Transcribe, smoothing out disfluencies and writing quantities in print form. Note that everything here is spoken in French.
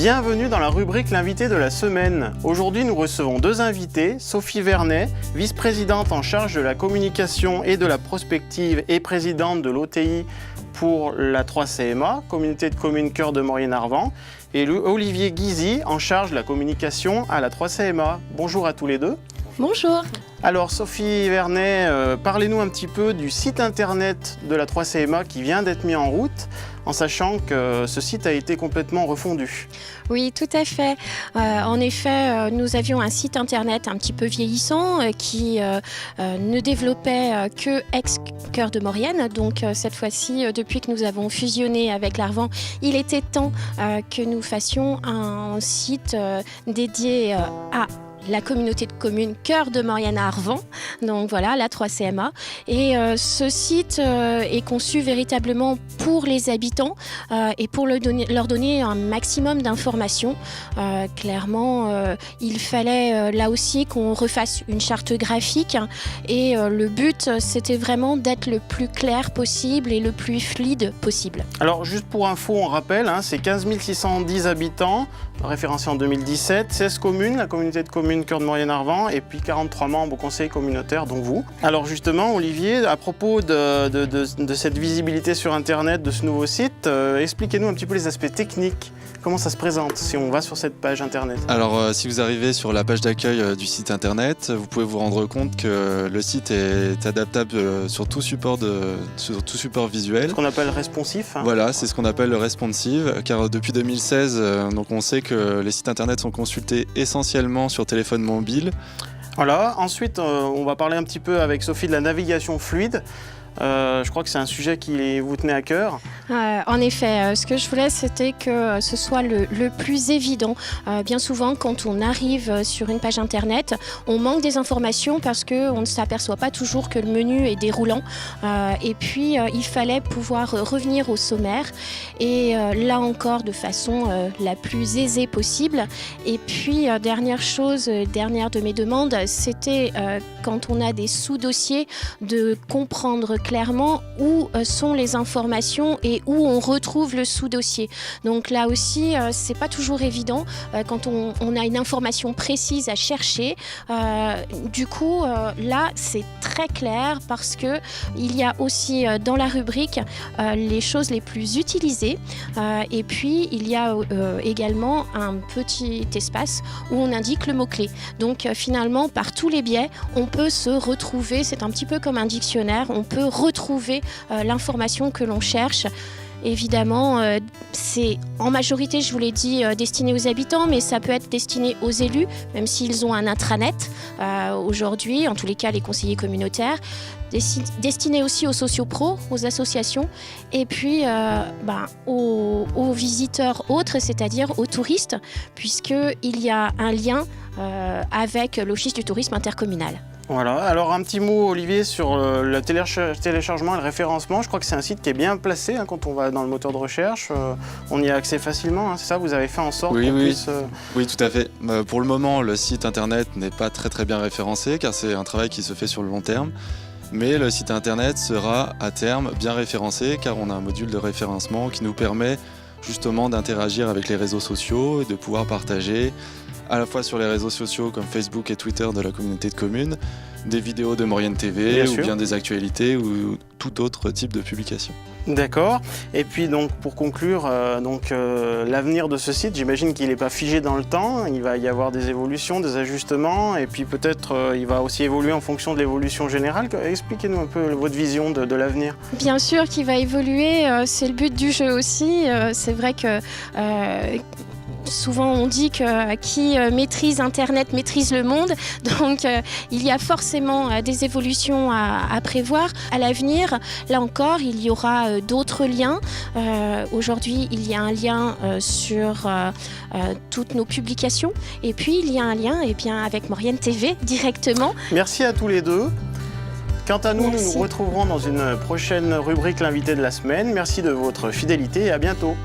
Bienvenue dans la rubrique L'invité de la semaine. Aujourd'hui, nous recevons deux invités. Sophie Vernet, vice-présidente en charge de la communication et de la prospective et présidente de l'OTI pour la 3CMA, Communauté de communes Cœur de Maurienne-Arvan, et Olivier Guizy, en charge de la communication à la 3CMA. Bonjour à tous les deux. Bonjour. Alors Sophie Vernet, parlez-nous un petit peu du site internet de la 3CMA qui vient d'être mis en route, en sachant que ce site a été complètement refondu. Oui, tout à fait. En effet, nous avions un site internet un petit peu vieillissant qui ne développait que ex-Cœur de Maurienne. Donc cette fois-ci, depuis que nous avons fusionné avec l'Arvan, il était temps que nous fassions un site dédié à la communauté de communes Cœur de Maurienne-Arvan, donc voilà, la 3CMA. Et ce site est conçu véritablement pour les habitants et pour leur donner un maximum d'informations. Clairement, il fallait là aussi qu'on refasse une charte graphique et le but, c'était vraiment d'être le plus clair possible et le plus fluide possible. Alors juste pour info, on rappelle, c'est 15 610 habitants, référencés en 2017, 16 communes, la communauté de communes Cœur de Maurienne-Arvan, et puis 43 membres au conseil communautaire, dont vous. Alors justement, Olivier, à propos de cette visibilité sur Internet, de ce nouveau site, expliquez-nous un petit peu les aspects techniques. Comment ça se présente si on va sur cette page Internet? Alors, si vous arrivez sur la page d'accueil du site Internet, vous pouvez vous rendre compte que le site est adaptable sur tout support visuel. Ce qu'on appelle responsif. Voilà, c'est ce qu'on appelle le responsive, car depuis 2016, donc on sait que les sites Internet sont consultés essentiellement sur téléphone mobile. Voilà, ensuite on va parler un petit peu avec Sophie de la navigation fluide. Je crois que c'est un sujet qui vous tenait à cœur. En effet, ce que je voulais, c'était que ce soit le plus évident. Bien souvent, quand on arrive sur une page Internet, on manque des informations parce qu'on ne s'aperçoit pas toujours que le menu est déroulant. Et puis, il fallait pouvoir revenir au sommaire. Et là encore, de façon la plus aisée possible. Et puis, dernière de mes demandes, c'était quand on a des sous-dossiers, de comprendre clairement où sont les informations et où on retrouve le sous-dossier. Donc là aussi, c'est pas toujours évident quand on a une information précise à chercher. Du coup, là, c'est très clair parce que il y a aussi dans la rubrique les choses les plus utilisées. Et puis, il y a également un petit espace où on indique le mot-clé. Donc finalement, par tous les biais, on peut se retrouver, c'est un petit peu comme un dictionnaire, on peut retrouver l'information que l'on cherche. Évidemment, c'est en majorité, je vous l'ai dit, destiné aux habitants, mais ça peut être destiné aux élus, même s'ils ont un intranet aujourd'hui, en tous les cas les conseillers communautaires, destiné aussi aux sociopros, aux associations, et puis aux visiteurs autres, c'est-à-dire aux touristes, puisqu'il y a un lien avec l'Office du tourisme intercommunal. Voilà, alors un petit mot Olivier sur le téléchargement et le référencement. Je crois que c'est un site qui est bien placé quand on va dans le moteur de recherche. On y a accès facilement, c'est ça? Vous avez fait en sorte qu'on puisse... Oui, tout à fait. Pour le moment, le site internet n'est pas très bien référencé car c'est un travail qui se fait sur le long terme. Mais le site internet sera à terme bien référencé car on a un module de référencement qui nous permet justement d'interagir avec les réseaux sociaux et de pouvoir partager à la fois sur les réseaux sociaux comme Facebook et Twitter de la communauté de communes, des vidéos de Maurienne TV ou bien des actualités ou tout autre type de publication. D'accord. Et puis donc pour conclure, l'avenir de ce site, j'imagine qu'il n'est pas figé dans le temps. Il va y avoir des évolutions, des ajustements, et puis peut-être il va aussi évoluer en fonction de l'évolution générale. Expliquez-nous un peu votre vision de l'avenir. Bien sûr qu'il va évoluer, c'est le but du jeu aussi. C'est vrai que souvent on dit que qui maîtrise Internet maîtrise le monde, donc il y a forcément des évolutions à prévoir. À l'avenir, là encore, il y aura d'autres liens. Aujourd'hui, il y a un lien sur toutes nos publications, et puis il y a un lien avec Maurienne TV directement. Merci à tous les deux. Quant à nous, Merci. nous nous retrouverons dans une prochaine rubrique L'invité de la semaine. Merci de votre fidélité et à bientôt.